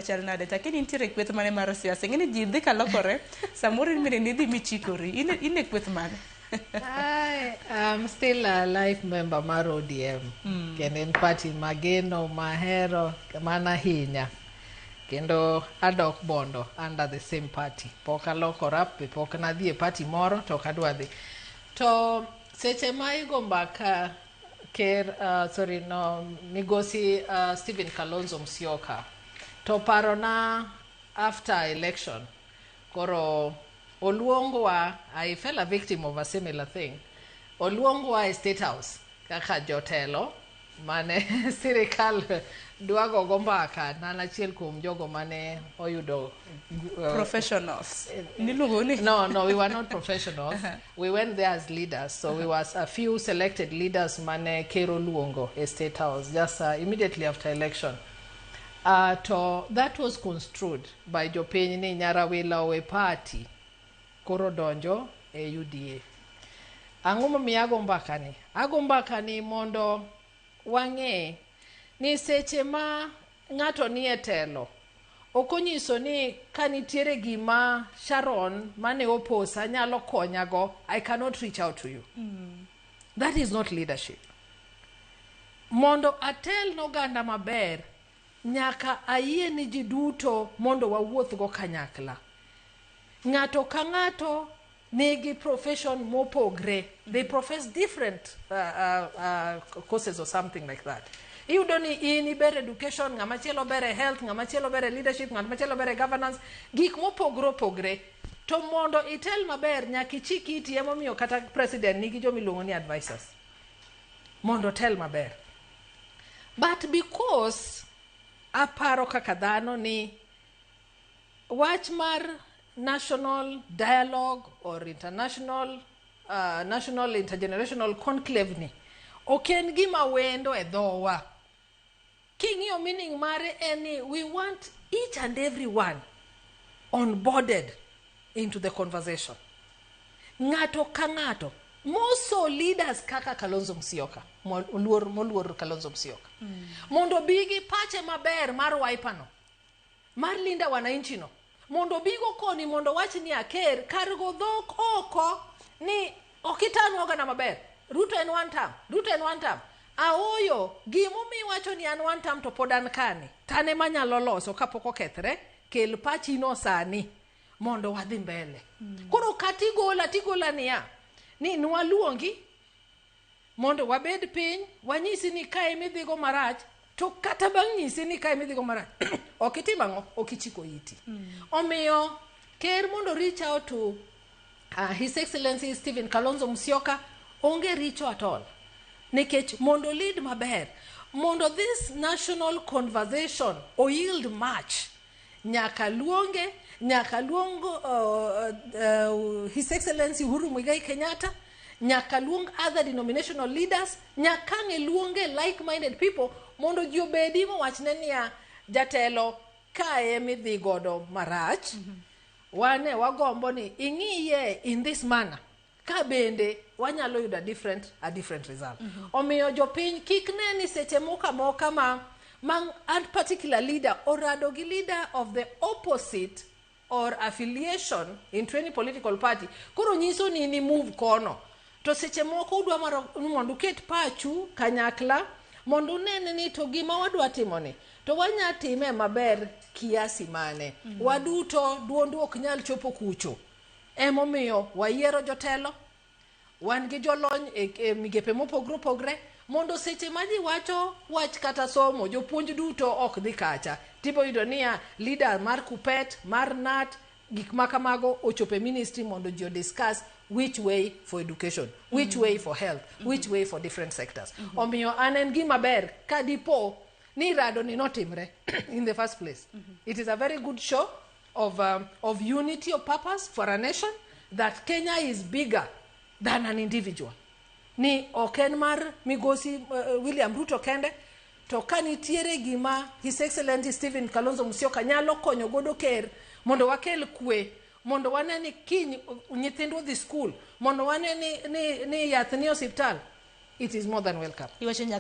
chalnade takini intiere kweth mane mar siasa ngene ji dhi kalokore samuri mire nidhi michikori ine kweth mane? I'm still a life member mar ODM kendo en party mageno mahero mana hinya kendo adok bondo under the same party pok alokora pok nadhi e party moro to kadwa dhi to seche ma igo mbaka migosi Stephen Kalonzo Musyoka to parona after election koro oluongwa. I fell a victim of a similar thing. Oluongwa e State House kaka jotelo mane sirkal dwago go mbaka na achiel kuom jogo mane oyudo professionals. No, we were not professionals. We went there as leaders, so we was a few selected leaders mane kero luongo e State House just immediately after election. To that was construed by jopiny ni nyarawila we party koro donjo e UDA. Ang'o momiyo ago mbakani mondo wang'e ni seche ma ng'ato ni e telo ok onyiso ni kanitiere gima Sharon mane oposa nyalo konyago, I cannot reach out to you. That is not leadership. Mondo atel n'oganda maber nyaka ayie ni ji duto mondo wawuoth go kanyakla. Ng'ato ka ng'ato nigi profession mopogre. They profess different courses or something like that. Iyudo ni in ibere education, ng'ama chielo bere health, ng'ama chielo bere leadership, ng'ama chielo bere governance, gik mopogre. To mondo itel maber nyaka ichiki iti emomiyo kata president nigi jomiluongo ni advisors. Mondo tel maber. But because aparo kaka dhano ni wach mar national dialogue or international national intergenerational conclave ni oken gima wendo e dhowa. King'iyo meaning mare eni we want each and everyone onboarded into the conversation. Ng'ato ka ng'ato, moso leaders kaka Kalonzo Musyoka, moluor Kalonzo Musyoka, mondo bigi pache maber mar waipano, mar linda wananchi no, mondo bigo koni mondo wach ni aker kargo dhok oko ni okitano ogana maber. Ruto en one term. Aoyo gimomi wacho ni an one term to podan kani tane manyalo loso kapok okethre kel pachi no sani mondo wadhi mbele. Koro tigola niya ni nwaluongi mondo wabed piny wanyisi ni kae midhigo marach to kata bang' nyisi ni kae midhigo marach okitimo ang'o, okichiko iti. Omiyo ker mondo reach out to His Excellency Stephen Kalonzo Musyoka onge richo at all. Nikech mondo lead maber, mondo this national conversation o yield much, nyaka luong His Excellency Uhuru Muigai Kenyatta, nyaka luong other denominational leaders, nyaka luonge like-minded people, mondo ji obedi mowachne niya jatelo kae midhi godo marach, wane wagombo ni ing'iye in this manner, ka bende wanyalo yudo a different result. Omiyo jopiny kik ne ni seche moka ma a particular leader orado gi leader of the opposite or affiliation into any political party koro nyiso ni move kono. To seche moko udwa mondo uket pachu kanyakla mondo unene ni to gima wadwa timoni to wanya time maber kiasi mane. Waduto duondu ok nyal chopo kucho. Emomiyo wayiero jotelo, wan gi jolony e migepe mopogre mondo seche ma ji wacho wach kata somo jopuonj duto ok dhi kacha. Tipo yudo niya leader mar Kupet, mar NAT, gik makamago ochope ministry mondo ji discuss which way for education, which way for health, which way for different sectors. Omiyo anen gima ber ka dipo ni rado ni notimre in the first place. It is a very good show of unity of purpose for a nation, that Kenya is bigger than an individual. Ni oken mar migosi William Ruto kende, to kanitiere gima His Excellency Stephen Kalonzo Musyoka nyalo konyo godo ker mondo wakel kwe, mondo wane ni kiny nyithindo dhi school, mondo wane ni yath ni hospital. It is more than welcome.